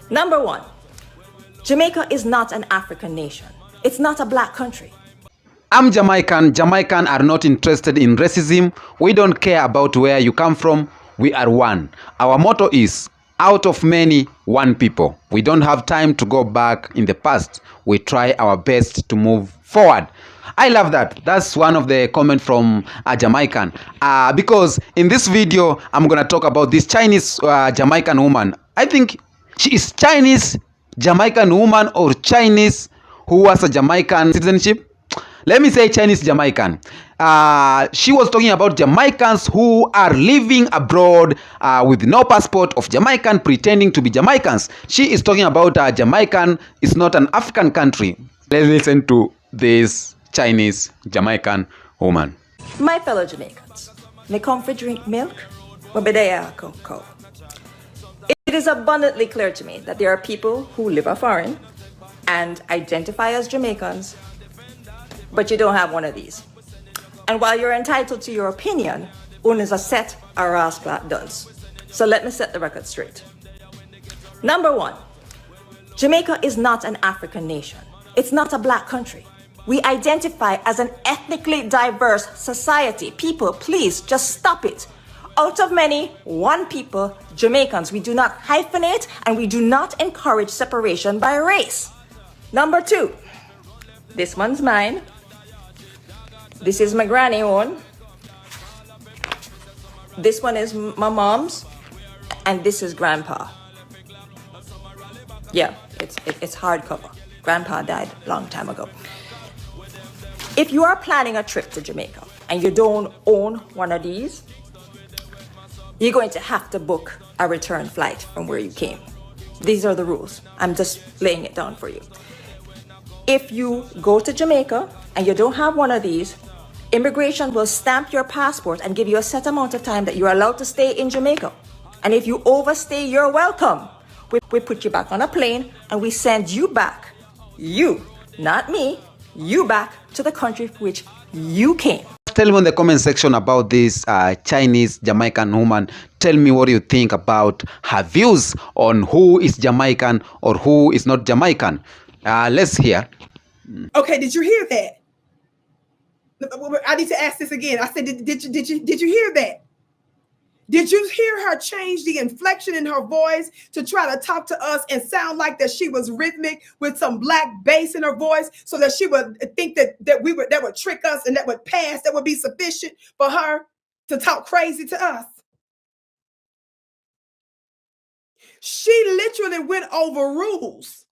Number one, Jamaica is not an African nation. It's not a black country. I'm Jamaican. Jamaican are not interested in racism. We don't care about where you come from. We are one. Our motto is, out of many, one people. We don't have time to go back in the past. We try our best to move forward. I love that. That's one of the comments from a Jamaican. Because in this video, I'm going to talk about this Chinese Jamaican woman. I think she is Chinese Jamaican woman or Chinese who has a Jamaican citizenship. Let me say Chinese Jamaican. She was talking about Jamaicans who are living abroad with no passport of Jamaican, pretending to be Jamaicans. She is talking about Jamaican is not an African country. Let's listen to this Chinese Jamaican woman. My fellow Jamaicans, me come for drink milk, but me there cocoa. It is abundantly clear to me that there are people who live foreign and identify as Jamaicans, but you don't have one of these. And while you're entitled to your opinion, one is a set or rascal does. So let me set the record straight. Number one, Jamaica is not an African nation. It's not a black country. We identify as an ethnically diverse society. People, please just stop it. Out of many, one people, Jamaicans. We do not hyphenate and we do not encourage separation by race. Number two, this one's mine. This is my granny one. This one is my mom's. And this is grandpa. Yeah, it's hardcover. Grandpa died a long time ago. If you are planning a trip to Jamaica and you don't own one of these, you're going to have to book a return flight from where you came. These are the rules. I'm just laying it down for you. If you go to Jamaica and you don't have one of these, immigration will stamp your passport and give you a set amount of time that you're allowed to stay in Jamaica. And if you overstay, you're welcome. We put you back on a plane and we send you back. You, not me, you back to the country for which you came. Tell me in the comment section about this Chinese Jamaican woman. Tell me what you think about her views on who is Jamaican or who is not Jamaican. Let's hear. Okay, did you hear that? I need to ask this again. I said, did you hear that? Did you hear her change the inflection in her voice to try to talk to us and sound like that she was rhythmic with some black bass in her voice so that she would think that that would trick us and that would pass, that would be sufficient for her to talk crazy to us? She literally went over rules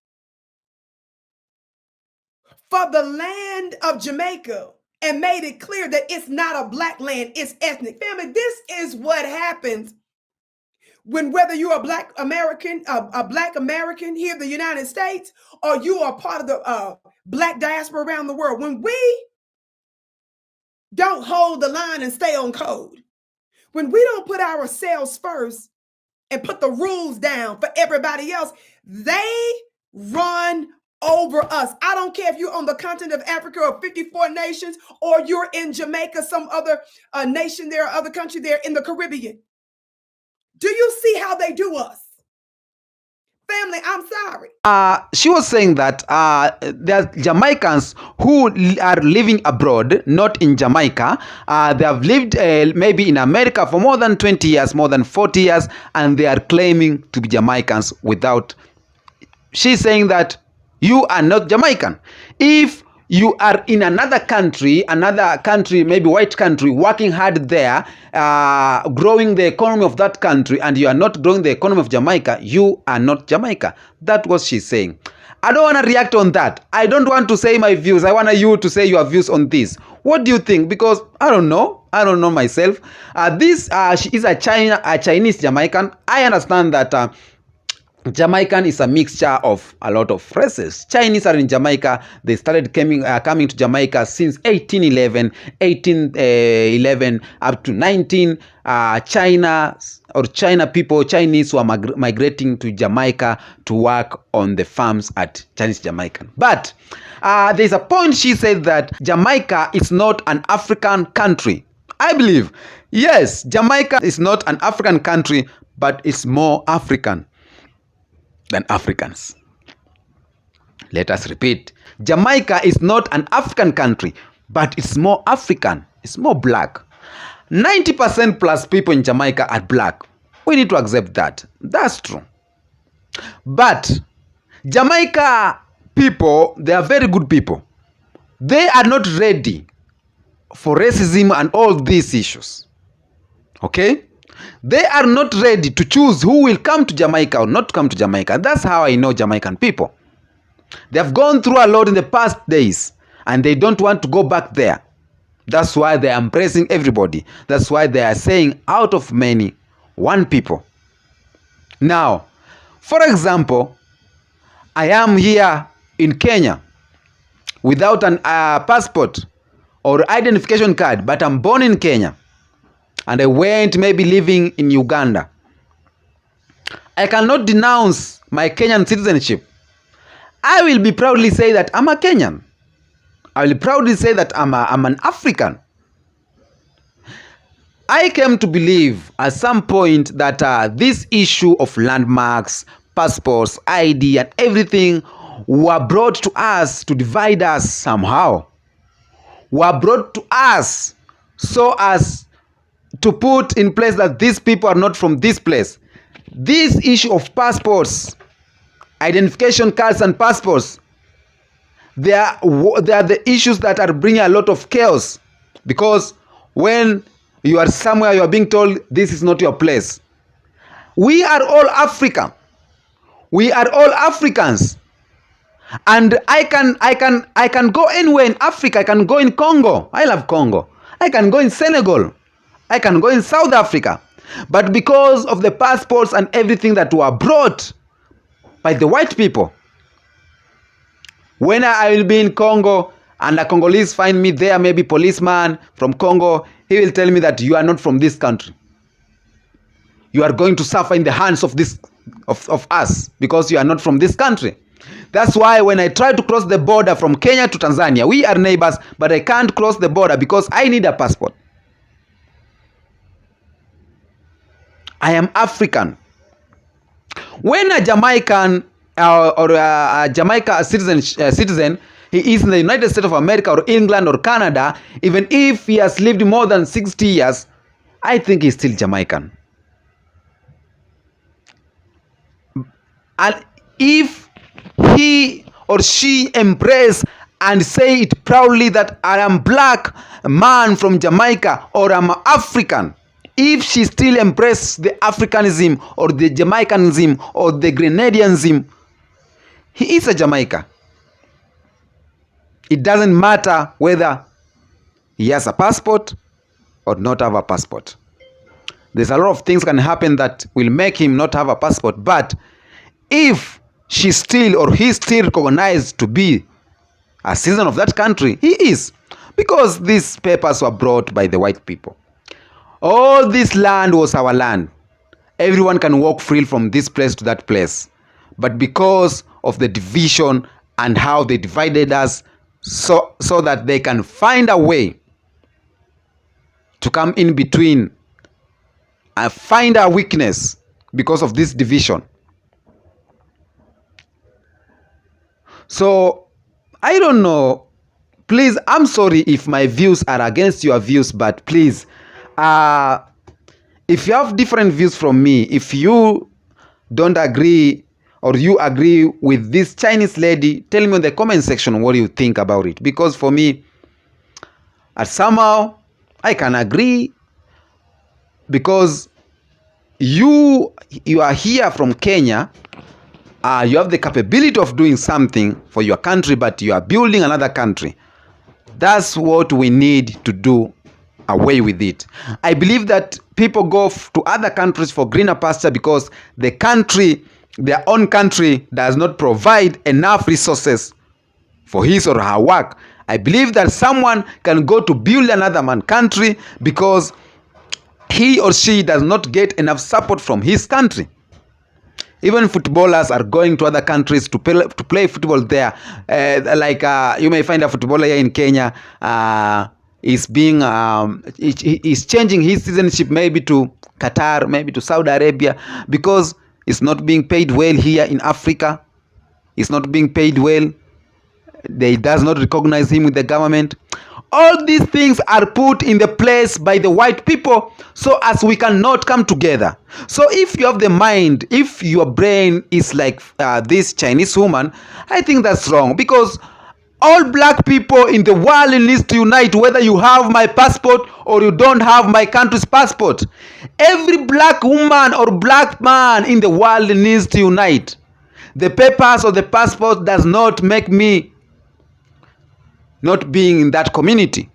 for the land of Jamaica and made it clear that it's not a black land, it's ethnic. Family, this is what happens when whether you're a black American here in the United States, or you are part of the black diaspora around the world. When we don't hold the line and stay on code, when we don't put ourselves first and put the rules down for everybody else, they run over us. I don't care if you're on the continent of Africa or 54 nations, or you're in Jamaica, some other nation there, other country there in the Caribbean. Do you see how they do us? Family, I'm sorry. She was saying that there are Jamaicans who are living abroad, not in Jamaica. They have lived maybe in America for more than 20 years, more than 40 years, and they are claiming to be Jamaicans without. She's saying that you are not Jamaican. If you are in another country, maybe white country, working hard there, growing the economy of that country, and you are not growing the economy of Jamaica, you are not Jamaica. That's what she's saying. I don't want to react on that. I don't want to say my views. I want you to say your views on this. What do you think? Because I don't know. I don't know myself. She is a Chinese Jamaican. I understand that Jamaican is a mixture of a lot of races. Chinese are in Jamaica. They started coming to Jamaica since 1811 up to 19. Chinese who are migrating to Jamaica to work on the farms at Chinese Jamaican. But there's a point she said that Jamaica is not an African country. I believe, yes, Jamaica is not an African country, but it's more African. than Africans. Let us repeat. Jamaica is not an African country, but it's more African. It's more black. 90% plus people in Jamaica are black. We need to accept that. That's true. But Jamaica people, they are very good people. They are not ready for racism and all these issues. Okay? They are not ready to choose who will come to Jamaica or not come to Jamaica. That's how I know Jamaican people. They have gone through a lot in the past days and they don't want to go back there. That's why they are embracing everybody. That's why they are saying out of many, one people. Now, for example, I am here in Kenya without an passport or identification card, but I'm born in Kenya and I went maybe living in Uganda. I cannot denounce my Kenyan citizenship. I will be proudly say that I'm a Kenyan. I will proudly say that I'm an African. I came to believe at some point that this issue of landmarks, passports, ID and everything were brought to us to divide us somehow. Were brought to us so as to put in place that these people are not from this place. This issue of passports, identification cards and passports, they are the issues that are bringing a lot of chaos, because when you are somewhere, you are being told this is not your place. We are all African. We are all Africans. And I can go anywhere in Africa. I can go in Congo. I love Congo. I can go in Senegal. I can go in South Africa. But because of the passports and everything that were brought by the white people, when I will be in Congo and a Congolese find me there, maybe policeman from Congo, he will tell me that you are not from this country. You are going to suffer in the hands of us because you are not from this country. That's why when I try to cross the border from Kenya to Tanzania, we are neighbors, but I can't cross the border because I need a passport. I am African. When a Jamaican or a Jamaica citizen, he is in the United States of America or England or Canada, even if he has lived more than 60 years, I think he's still Jamaican. And if he or she embrace and say it proudly that I am black man from Jamaica or I'm African, if she still embrace the Africanism or the Jamaicanism or the Grenadianism, he is a Jamaica. It doesn't matter whether he has a passport or not have a passport. There's a lot of things can happen that will make him not have a passport, but if she still or he still recognized to be a citizen of that country, he is, because these papers were brought by the white people. All this land was our land. Everyone can walk free from this place to that place. But because of the division and how they divided us, so that they can find a way to come in between and find our weakness because of this division. So, I don't know. Please, I'm sorry if my views are against your views, but please, if you have different views from me, if you don't agree or you agree with this Chinese lady, tell me in the comment section what you think about it. Because for me, somehow I can agree, because you are here from Kenya. You have the capability of doing something for your country, but you are building another country. That's what we need to do away with it. I believe that people go to other countries for greener pasture because the country, their own country, does not provide enough resources for his or her work. I believe that someone can go to build another man's country because he or she does not get enough support from his country. Even footballers are going to other countries to play football there. You may find a footballer here in Kenya is changing his citizenship maybe to Qatar, maybe to Saudi Arabia, because is not being paid well here in Africa. He's not being paid well. They does not recognize him with the government. All these things are put in the place by the white people so as we cannot come together. So if you have the mind, if your brain is like this Chinese woman, I think that's wrong, because all black people in the world needs to unite, whether you have my passport or you don't have my country's passport. Every black woman or black man in the world needs to unite. The papers or the passport does not make me not being in that community.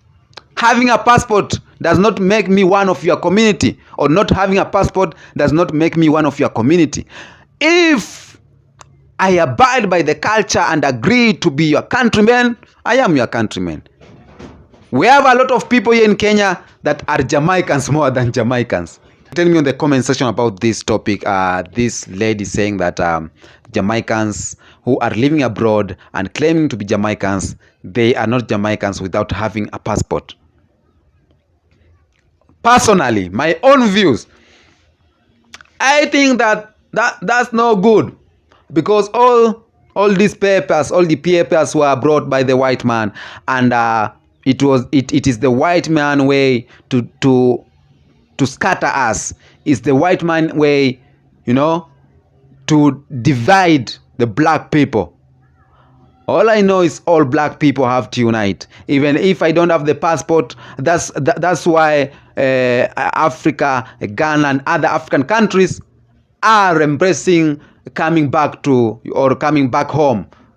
Having a passport does not make me one of your community, or not having a passport does not make me one of your community. If I abide by the culture and agree to be your countryman, I am your countryman. We have a lot of people here in Kenya that are Jamaicans more than Jamaicans. Tell me in the comment section about this topic. This lady saying that Jamaicans who are living abroad and claiming to be Jamaicans, they are not Jamaicans without having a passport. Personally, my own views, I think that's no good, because all these papers, all the papers were brought by the white man, and it is the white man way to scatter us. It's the white man way, to divide the black people. All I know is all black people have to unite. Even if I don't have the passport, that's why Africa, Ghana, and other African countries are embracing coming back home.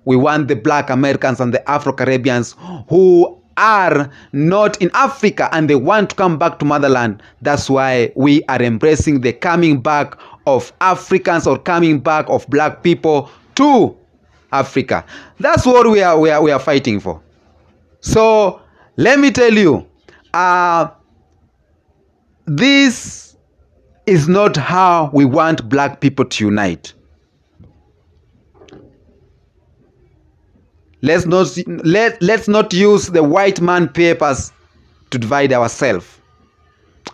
We want the black Americans and the Afro-Caribbeans who are not in Africa and they want to come back to motherland. That's why we are embracing the coming back of Africans, or coming back of black people to Africa. That's what we are fighting for. So let me tell you, this is not how we want black people to unite. Let's not use the white man papers to divide ourselves.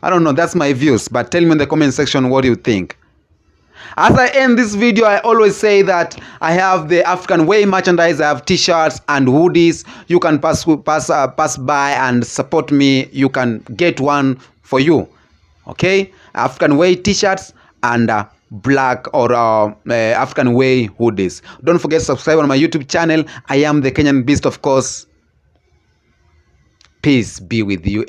I don't know, that's my views, but tell me in the comment section what you think. As I end this video, I always say that I have the African Way merchandise. I have t-shirts and hoodies. You can pass by and support me. You can get one for you. Okay? African Way t-shirts and black or African Way hoodies. Don't forget to subscribe on my YouTube channel. I am the Kenyan Beast, of course. Peace be with you.